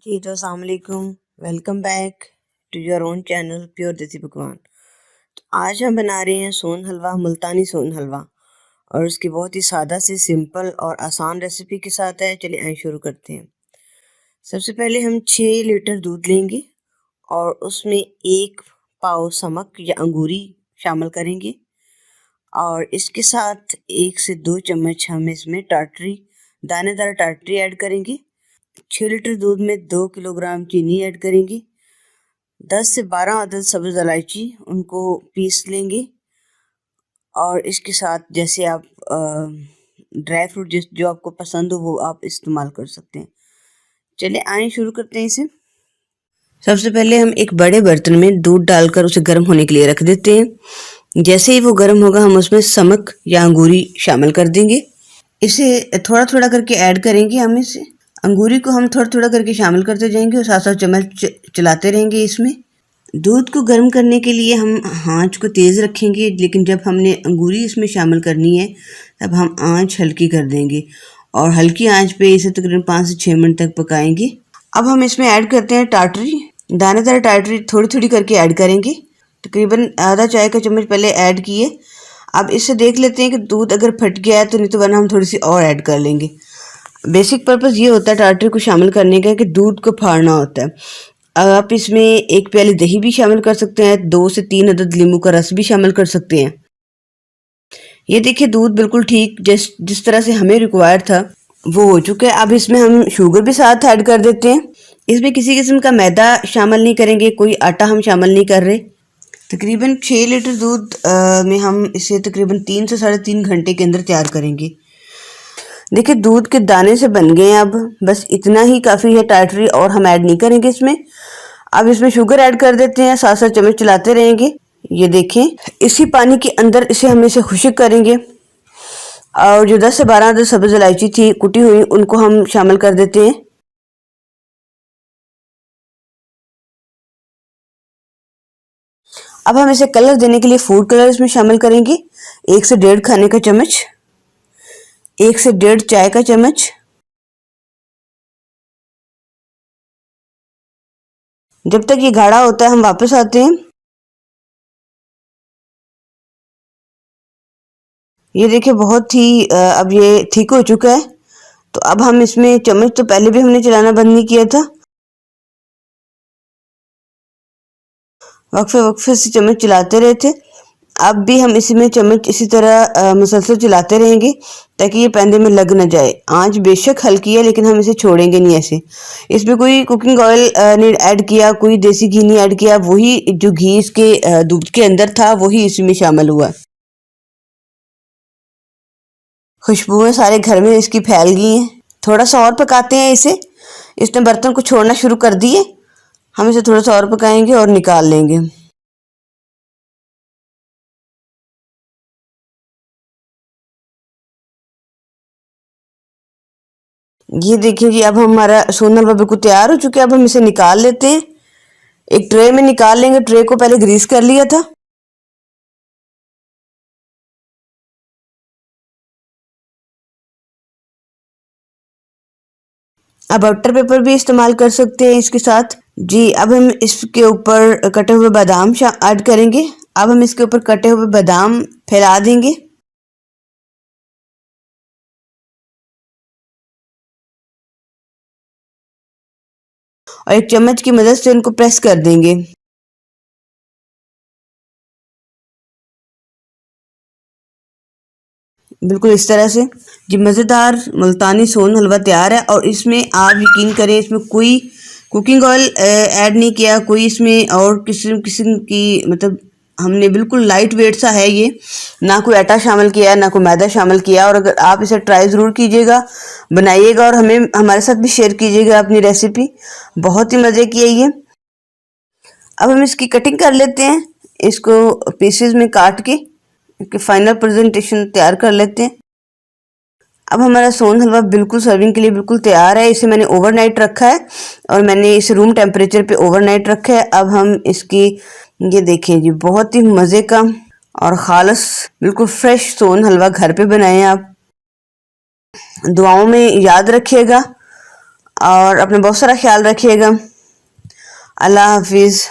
जी तो अस्सलाम वालेकुम। Welcome back to your own channel pure Desi Pakwan. तो आज हम बना रहे हैं सोन हलवा, मुल्तानी सोन हलवा, और उसकी बहुत ही सादा सी सिंपल और आसान रेसिपी के साथ है। चलिए आइए शुरू करते हैं। सबसे पहले हम 6 लीटर दूध लेंगे और उसमें 1 पाव समक या अंगूरी शामिल करेंगे, और इसके साथ 1 से 2 चम्मच हम इसमें टाटरी, दानेदार टाटरी ऐड करेंगे। 6 लीटर दूध में 2 किलोग्राम चीनी ऐड करेंगे। 10 से 12 अदद सब्ज़ इलायची, उनको पीस लेंगे, और इसके साथ जैसे आप ड्राई फ्रूट जो आपको पसंद हो वो आप इस्तेमाल कर सकते हैं। चलिए आइए शुरू करते हैं इसे। सबसे पहले हम एक बड़े बर्तन में दूध डालकर उसे गर्म होने के लिए रख देते हैं। जैसे ही वो गर्म होगा हम उसमें समक या अंगूरी शामिल कर देंगे। इसे थोड़ा थोड़ा करके ऐड करेंगे। हम इसे अंगूरी को हम थोड़ा थोड़ा करके शामिल करते जाएंगे और साथ साथ चम्मच चलाते रहेंगे। इसमें दूध को गर्म करने के लिए हम आंच को तेज़ रखेंगे, लेकिन जब हमने अंगूरी इसमें शामिल करनी है तब हम आंच हल्की कर देंगे और हल्की आंच पे इसे तकरीबन 5 से 6 मिनट तक पकाएंगे। अब हम इसमें ऐड करते हैं टाटरी। दानेदार टाटरी थोड़ी थोड़ी करके ऐड करेंगे। तकरीबन आधा चाय का चम्मच पहले ऐड किए। अब इससे देख लेते हैं कि दूध अगर फट गया है तो, नहीं तो वरना हम थोड़ी सी और ऐड कर लेंगे। बेसिक पर्पस ये होता है टाटरी को शामिल करने का कि दूध को फाड़ना होता है। आप इसमें 1 प्याली दही भी शामिल कर सकते हैं, 2 से 3 अदद नींबू का रस भी शामिल कर सकते हैं। ये देखिए दूध बिल्कुल ठीक जिस तरह से हमें रिक्वायर था वो हो चुका है। अब इसमें हम शुगर भी साथ ऐड कर देते हैं। इसमें किसी किस्म का मैदा शामिल नहीं करेंगे, कोई आटा हम शामिल नहीं कर रहे। तकरीबन 6 लीटर दूध में हम इसे तकरीबन 3 से 3.5 घंटे के अंदर तैयार करेंगे। देखिए दूध के दाने से बन गए हैं। अब बस इतना ही काफ़ी है टाटरी, और हम ऐड नहीं करेंगे इसमें। अब इसमें शुगर ऐड कर देते हैं, साथ साथ चम्मच चलाते रहेंगे। ये देखें इसी पानी के अंदर हम इसे खुश्क करेंगे, और जो 10 से 12 अदद सब्ज़ इलायची थी कुटी हुई उनको हम शामिल कर देते हैं। अब हम इसे कलर देने के लिए फूड कलर इसमें शामिल करेंगे। 1 से 1.5 खाने का चम्मच, 1 से 1.5 चाय का चम्मच। जब तक ये गाढ़ा होता है हम वापस आते हैं। ये देखिए बहुत ही अब ये ठीक हो चुका है। तो अब हम इसमें चम्मच, तो पहले भी हमने चलाना बंद नहीं किया था, वक्फे वक्फे से चम्मच चलाते रहे थे। अब भी हम इसमें चम्मच इसी तरह मुसलसल चलाते रहेंगे ताकि ये पैंदे में लग न जाए। आंच बेशक हल्की है लेकिन हम इसे छोड़ेंगे नहीं ऐसे। इसमें कोई कुकिंग ऑयल नहीं ऐड किया, कोई देसी घी नहीं ऐड किया, वही जो घी इसके दूध के अंदर था वही इसमें शामिल हुआ। खुशबुएं सारे घर में इसकी फैल गई हैं। थोड़ा सा और पकाते हैं इसे। इसने बर्तन को छोड़ना शुरू कर दिए। हम इसे थोड़ा सा और पकाएंगे और निकाल लेंगे। ये देखिए जी अब हमारा सोन हलवा बिल्कुल तैयार हो चुका है। अब हम इसे निकाल लेते हैं। एक ट्रे में निकाल लेंगे। ट्रे को पहले ग्रीस कर लिया था। अब बटर पेपर भी इस्तेमाल कर सकते हैं इसके साथ। जी अब हम इसके ऊपर कटे हुए बादाम ऐड करेंगे। अब हम इसके ऊपर कटे हुए बादाम फैला देंगे और एक चम्मच की मदद से उनको प्रेस कर देंगे। बिल्कुल इस तरह से। जी मज़ेदार मुल्तानी सोन हलवा तैयार है। और इसमें आप यकीन करें इसमें कोई कुकिंग ऑयल ऐड नहीं किया, कोई इसमें और किस्म किस्म की, मतलब हमने बिल्कुल लाइट वेट सा है ये। ना कोई आटा शामिल किया है, ना कोई मैदा शामिल किया। और अगर आप इसे ट्राई ज़रूर कीजिएगा, बनाइएगा और हमें हमारे साथ भी शेयर कीजिएगा अपनी रेसिपी। बहुत ही मज़े की है ये। अब हम इसकी कटिंग कर लेते हैं, इसको पीसेस में काट के इसके फाइनल प्रेजेंटेशन तैयार कर लेते हैं। अब हमारा सोन हलवा बिल्कुल सर्विंग के लिए बिल्कुल तैयार है। इसे मैंने ओवरनाइट रखा है और मैंने इसे रूम टेम्परेचर पे ओवरनाइट रखा है। अब हम इसकी, ये देखिए जी बहुत ही मज़े का और ख़ालस बिल्कुल फ्रेश सोन हलवा घर पे बनाएं आप। दुआओं में याद रखिएगा और अपना बहुत सारा ख्याल रखिएगा। अल्लाह हाफिज़।